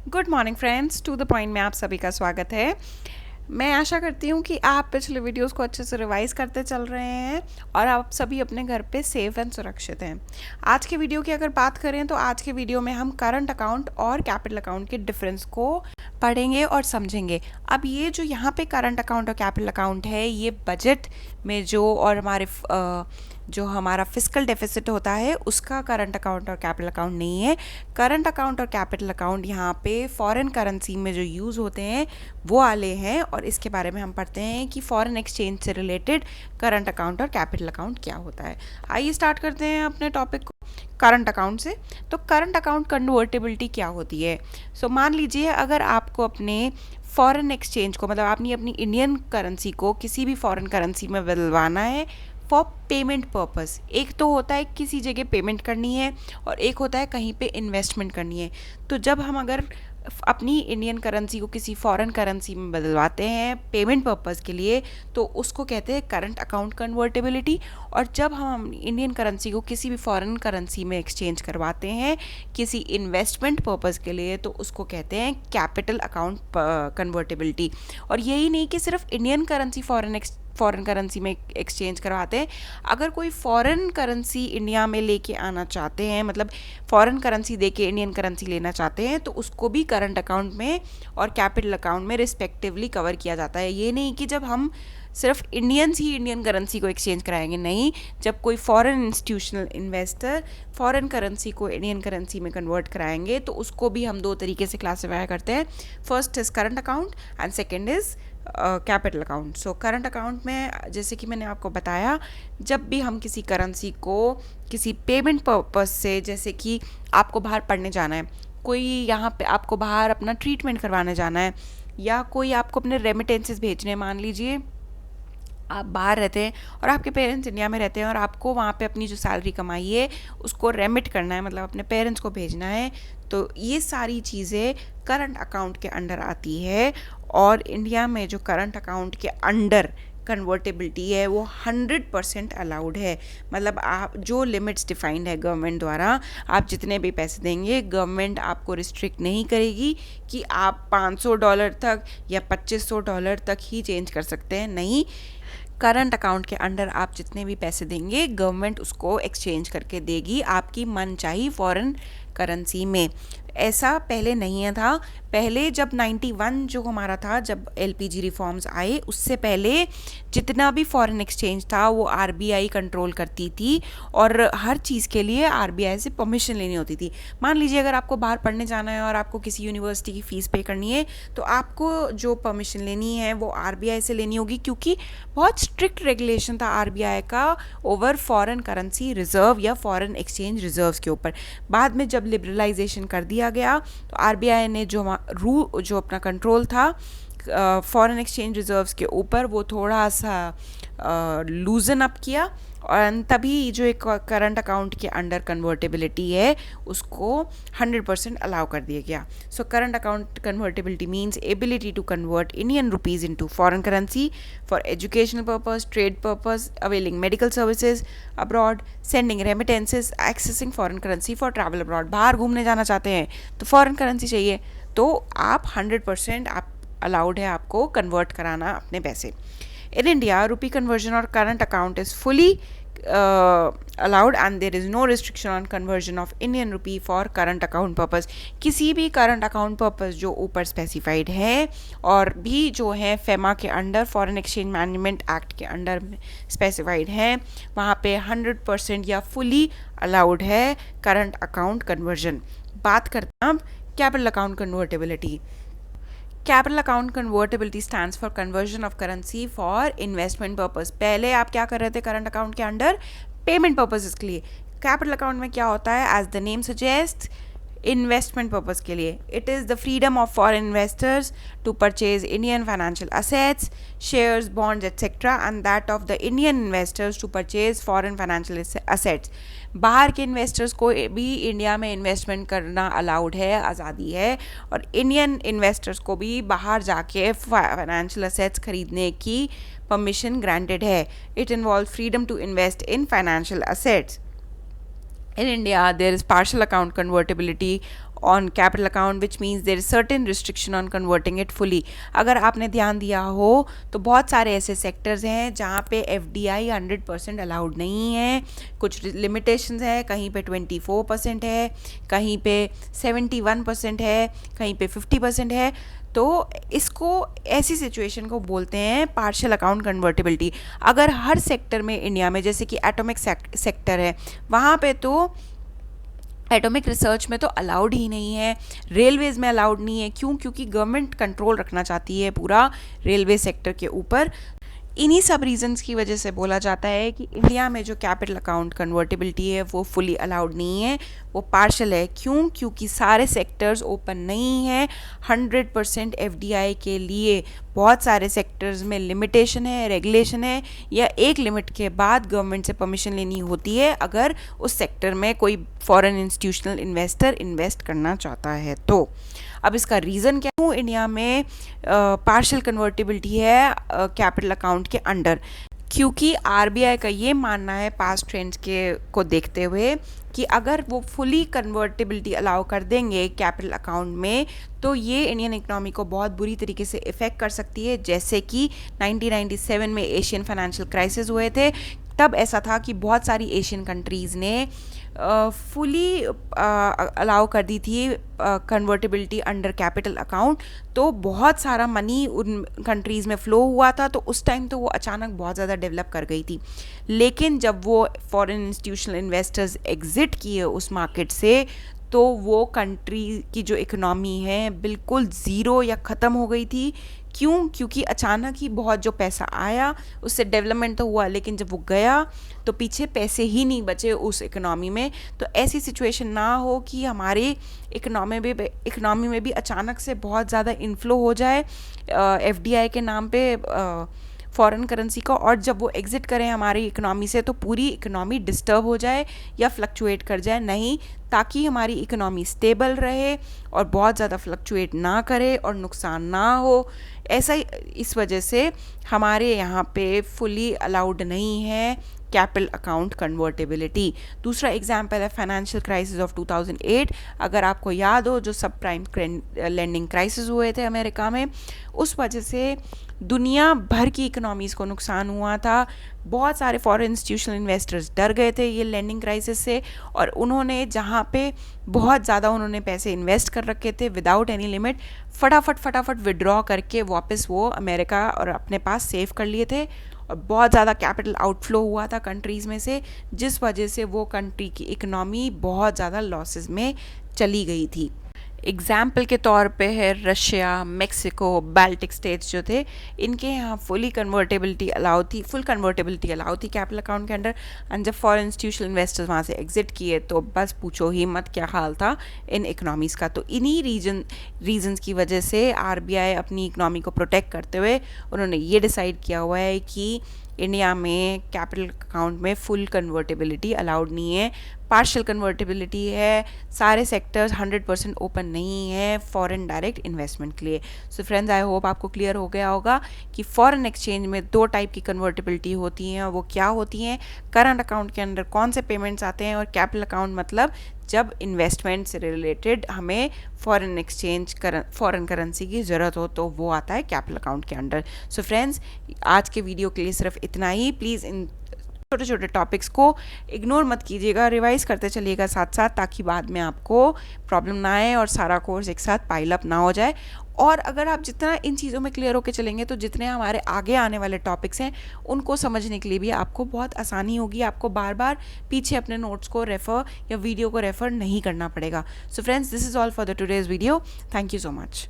Good morning friends, to the point में आप सभी का स्वागत है। मैं आशा करती हूँ कि आप पिछले वीडियोस को अच्छे से रिवाइज करते चल रहे हैं और आप सभी अपने घर पे सेफ एंड सुरक्षित हैं। आज के वीडियो की अगर बात करें तो आज के वीडियो में हम करंट अकाउंट और कैपिटल अकाउंट के डिफरेंस को पढ़ेंगे और समझेंगे। अब ये जो यहाँ पे करंट अकाउंट और कैपिटल अकाउंट है, ये बजट में जो हमारा फिस्कल डेफिसिट होता है उसका करंट अकाउंट और कैपिटल अकाउंट नहीं है। करंट अकाउंट और कैपिटल अकाउंट यहाँ पे फॉरेन करेंसी में जो यूज़ होते हैं वो वाले हैं, और इसके बारे में हम पढ़ते हैं कि फॉरेन एक्सचेंज से रिलेटेड करंट अकाउंट और कैपिटल अकाउंट क्या होता है। आइए स्टार्ट करते हैं अपने टॉपिक को करंट अकाउंट से। तो करंट अकाउंट कन्वर्टेबिलिटी क्या होती है? मान लीजिए अगर आपको अपने फॉरेन एक्सचेंज को, मतलब आपने अपनी इंडियन करेंसी को किसी भी फॉरेन करेंसी में बदलवाना है फॉर पेमेंट पर्पस। एक तो होता है किसी जगह पेमेंट करनी है और एक होता है कहीं पे इन्वेस्टमेंट करनी है। तो जब हम अगर अपनी इंडियन करेंसी को किसी फॉरेन करेंसी में बदलवाते हैं पेमेंट पर्पस के लिए, तो उसको कहते हैं करंट अकाउंट कन्वर्टेबिलिटी। और जब हम इंडियन करेंसी को किसी भी फॉरेन करेंसी में एक्सचेंज करवाते हैं किसी इन्वेस्टमेंट पर्पस के लिए, तो उसको कहते हैं कैपिटल अकाउंट कन्वर्टेबिलिटी। और यही नहीं कि सिर्फ इंडियन करेंसी फॉरेन करेंसी में एक्सचेंज करवाते हैं। अगर कोई फॉरेन करेंसी इंडिया में लेके आना चाहते हैं, मतलब फॉरेन करेंसी देके इंडियन करेंसी लेना चाहते हैं, तो उसको भी करंट अकाउंट में और कैपिटल अकाउंट में रिस्पेक्टिवली कवर किया जाता है। ये नहीं कि जब हम सिर्फ इंडियंस ही इंडियन करेंसी को एक्सचेंज कराएंगे, नहीं। जब कोई foreign institutional investor foreign currency को इंडियन करेंसी में कन्वर्ट कराएंगे तो उसको भी हम दो तरीके से क्लासीफाई करते हैं। First is current account and second is capital account. So current account में, जैसे कि मैंने आपको बताया, जब भी हम किसी करेंसी को किसी पेमेंट पर्पस से, जैसे कि आपको बाहर पढ़ने जाना है, कोई यहाँ पे आपको बाहर अपना ट्रीटमेंट करवाने जाना है, या कोई आपको अपने रेमिटेंसेस भेजने हैं। मान लीजिए आप बाहर रहते हैं और आपके पेरेंट्स इंडिया में रहते हैं और आपको वहाँ पे अपनी जो सैलरी कमाई है उसको रेमिट करना है, मतलब अपने पेरेंट्स को भेजना है। तो ये सारी चीज़ें करंट अकाउंट के अंडर आती है। और इंडिया में जो करंट अकाउंट के अंडर कन्वर्टेबिलिटी है वो 100% अलाउड है। मतलब आप जो लिमिट्स डिफाइंड है गवर्नमेंट द्वारा, आप जितने भी पैसे देंगे गवर्नमेंट आपको रिस्ट्रिक्ट नहीं करेगी कि आप $500 तक या $2500 तक ही चेंज कर सकते हैं, नहीं। करंट अकाउंट के अंडर आप जितने भी पैसे देंगे गवर्नमेंट उसको एक्सचेंज करके देगी आपकी मनचाही फॉरेन करेंसी में। ऐसा पहले नहीं था। पहले जब 91 जो हमारा था, जब एलपीजी रिफॉर्म्स आए, उससे पहले जितना भी फॉरेन एक्सचेंज था वो आरबीआई कंट्रोल करती थी और हर चीज़ के लिए आरबीआई से परमिशन लेनी होती थी। मान लीजिए अगर आपको बाहर पढ़ने जाना है और आपको किसी यूनिवर्सिटी की फ़ीस पे करनी है, तो आपको जो परमिशन लेनी है वो आरबीआई से लेनी होगी, क्योंकि बहुत स्ट्रिक्ट रेगुलेशन था आरबीआई का ओवर फॉरेन करेंसी रिजर्व या फॉरेन एक्सचेंज रिजर्व्स के ऊपर। बाद में जब लिबरलाइजेशन कर दिया गया तो आरबीआई ने जो अपना कंट्रोल था फॉरेन एक्सचेंज रिजर्व्स के ऊपर वो थोड़ा सा लूजन अप किया, और तभी जो एक करंट अकाउंट के अंडर कन्वर्टेबिलिटी है उसको 100% अलाउ कर दिया गया। So current account convertibility means ability to convert Indian rupees into foreign currency for educational purpose, trade purpose, availing medical services abroad, sending remittances, accessing foreign currency for travel abroad. बाहर घूमने जाना चाहते हैं तो foreign currency चाहिए, तो आप 100% आप अलाउड है आपको कन्वर्ट कराना अपने पैसे। In India, rupee conversion or current account is fully allowed and there is no restriction on conversion of Indian rupee for current account purpose। किसी भी current account purpose जो ऊपर specified है और भी जो है FEMA के under, Foreign Exchange Management Act के अंडर specified है, वहाँ पे 100% या fully allowed है current account conversion। बात करते हैं अब capital account convertibility। Capital account convertibility stands for conversion of currency for investment purpose. पहले आप क्या कर रहे थे करंट अकाउंट के अंडर? पेमेंट पर्पसेस के लिए। कैपिटल अकाउंट में क्या होता है? As the name suggest, investment purpose के लिए। It is the freedom of foreign investors to purchase Indian financial assets, shares, bonds etcetera, and that of the Indian investors to purchase foreign financial assets. बाहर के investors को भी India में investment करना allowed है, आज़ादी है, और इंडियन इन्वेस्टर्स को भी बाहर जाके फाइनेंशियल असेट्स खरीदने की परमिशन ग्रांटेड है। It involve freedom to invest in financial assets. In India, there is partial account convertibility on capital account, which means there is certain restriction on converting it fully. अगर आपने ध्यान दिया हो तो बहुत सारे ऐसे सेक्टर्स हैं जहाँ पे FDI 100% अलाउड नहीं है, कुछ लिमिटेशंस है, कहीं पे 24% है, कहीं पे 71% है, कहीं पे 50% है। तो इसको, ऐसी सिचुएशन को बोलते हैं पार्शियल अकाउंट कन्वर्टिबिलिटी। अगर हर सेक्टर में इंडिया में, जैसे कि एटॉमिक सेक्टर है, वहाँ पे तो एटॉमिक रिसर्च में तो अलाउड ही नहीं है, रेलवेज़ में अलाउड नहीं है। क्यों? क्योंकि गवर्नमेंट कंट्रोल रखना चाहती है पूरा रेलवे सेक्टर के ऊपर। इन्हीं सब रीजंस की वजह से बोला जाता है कि इंडिया में जो कैपिटल अकाउंट कन्वर्टिबिलिटी है वो फुली अलाउड नहीं है, वो पार्शल है। क्यों? क्योंकि सारे सेक्टर्स ओपन नहीं है 100% FDI के लिए। बहुत सारे सेक्टर्स में लिमिटेशन है, रेगुलेशन है, या एक लिमिट के बाद गवर्नमेंट से परमिशन लेनी होती है अगर उस सेक्टर में कोई फॉरेन इंस्टीट्यूशनल इन्वेस्टर इन्वेस्ट करना चाहता है। तो अब इसका रीज़न क्या, क्यों इंडिया में पार्शियल कन्वर्टिबिलिटी है कैपिटल अकाउंट के अंडर? क्योंकि RBI का ये मानना है पास्ट ट्रेंड्स को देखते हुए कि अगर वो फुली कन्वर्टिबिलिटी अलाउ कर देंगे कैपिटल अकाउंट में तो ये इंडियन इकोनॉमी को बहुत बुरी तरीके से इफ़ेक्ट कर सकती है। जैसे कि 1997 में एशियन फाइनेंशियल क्राइसिस हुए थे, तब ऐसा था कि बहुत सारी एशियन कंट्रीज़ ने फुली अलाउ कर दी थी कन्वर्टिबिलिटी अंडर कैपिटल अकाउंट। तो बहुत सारा मनी उन कंट्रीज़ में फ़्लो हुआ था, तो उस टाइम तो वो अचानक बहुत ज़्यादा डेवलप कर गई थी। लेकिन जब वो फॉरेन इंस्टीट्यूशनल इन्वेस्टर्स एग्ज़िट किए उस मार्केट से, तो वो कंट्री की जो इकोनॉमी है बिल्कुल ज़ीरो या ख़त्म हो गई थी। क्यों? क्योंकि अचानक ही बहुत जो पैसा आया उससे डेवलपमेंट तो हुआ, लेकिन जब वो गया तो पीछे पैसे ही नहीं बचे उस इकोनॉमी में। तो ऐसी सिचुएशन ना हो कि हमारी इकोनॉमी में भी अचानक से बहुत ज़्यादा इन्फ्लो हो जाए FDI के नाम पे फॉरेन करेंसी का, और जब वो एग्ज़िट करें हमारी इकोनॉमी से तो पूरी इकोनॉमी डिस्टर्ब हो जाए या फ्लक्चुएट कर जाए। नहीं, ताकि हमारी इकोनॉमी स्टेबल रहे और बहुत ज़्यादा फ्लक्चुएट ना करे और नुकसान ना हो। ऐसा ही, इस वजह से हमारे यहाँ पे फुली अलाउड नहीं है कैपिटल अकाउंट कन्वर्टिबिलिटी। दूसरा एग्जाम्पल है फाइनेंशियल क्राइसिस ऑफ 2008। अगर आपको याद हो, जो सब प्राइम लेंडिंग क्राइसिस हुए थे अमेरिका में, उस वजह से दुनिया भर की इकोनॉमीज़ को नुकसान हुआ था। बहुत सारे फॉरेन इंस्टीट्यूशनल इन्वेस्टर्स डर गए थे ये लेंडिंग क्राइसिस से, और उन्होंने जहाँ पे बहुत ज़्यादा उन्होंने पैसे इन्वेस्ट कर रखे थे विदाउट एनी लिमिट, फटाफट विड्रॉ करके वापस वो अमेरिका और अपने पास सेव कर लिए थे। और बहुत ज़्यादा कैपिटल आउटफ्लो हुआ था कंट्रीज़ में से, जिस वजह से वो कंट्री की इकोनॉमी बहुत ज़्यादा लॉसेस में चली गई थी। एग्ज़ाम्पल के तौर पे है रशिया, मेक्सिको, बाल्टिक स्टेट्स जो थे, इनके यहाँ फुल कन्वर्टिबिलिटी अलाउ थी कैपिटल अकाउंट के अंडर। एंड जब फॉरेन इंस्टीट्यूशनल इन्वेस्टर्स वहाँ से एग्जिट किए तो बस पूछो ही मत क्या हाल था इन इकनॉमीज़ का। तो इन्हीं रीजन्स की वजह से RBI अपनी इकनॉमी को प्रोटेक्ट करते हुए उन्होंने ये डिसाइड किया हुआ है कि इंडिया में कैपिटल अकाउंट में फुल कन्वर्टिबिलिटी अलाउड नहीं है, पार्शियल कन्वर्टिबिलिटी है। सारे सेक्टर्स 100% ओपन नहीं है फॉरेन डायरेक्ट इन्वेस्टमेंट के लिए। सो फ्रेंड्स, आई होप आपको क्लियर हो गया होगा कि फॉरेन एक्सचेंज में 2 टाइप की कन्वर्टिबिलिटी होती हैं। वो क्या होती हैं? करंट अकाउंट के अंदर कौन से पेमेंट्स आते हैं, और कैपिटल अकाउंट मतलब जब इन्वेस्टमेंट से रिलेटेड हमें फॉरेन एक्सचेंज फॉरेन करेंसी की ज़रूरत हो तो वो आता है कैपिटल अकाउंट के अंडर। सो फ्रेंड्स, आज के वीडियो के लिए सिर्फ इतना ही। प्लीज़ इन छोटे छोटे टॉपिक्स को इग्नोर मत कीजिएगा, रिवाइज करते चलिएगा साथ साथ, ताकि बाद में आपको प्रॉब्लम ना आए और सारा कोर्स एक साथ पाइल अप ना हो जाए। और अगर आप जितना इन चीज़ों में क्लियर होकर चलेंगे तो जितने हमारे आगे आने वाले टॉपिक्स हैं उनको समझने के लिए भी आपको बहुत आसानी होगी। आपको बार बार पीछे अपने नोट्स को रेफ़र या वीडियो को रेफ़र नहीं करना पड़ेगा। So friends, this is all for the today's video. Thank you so much.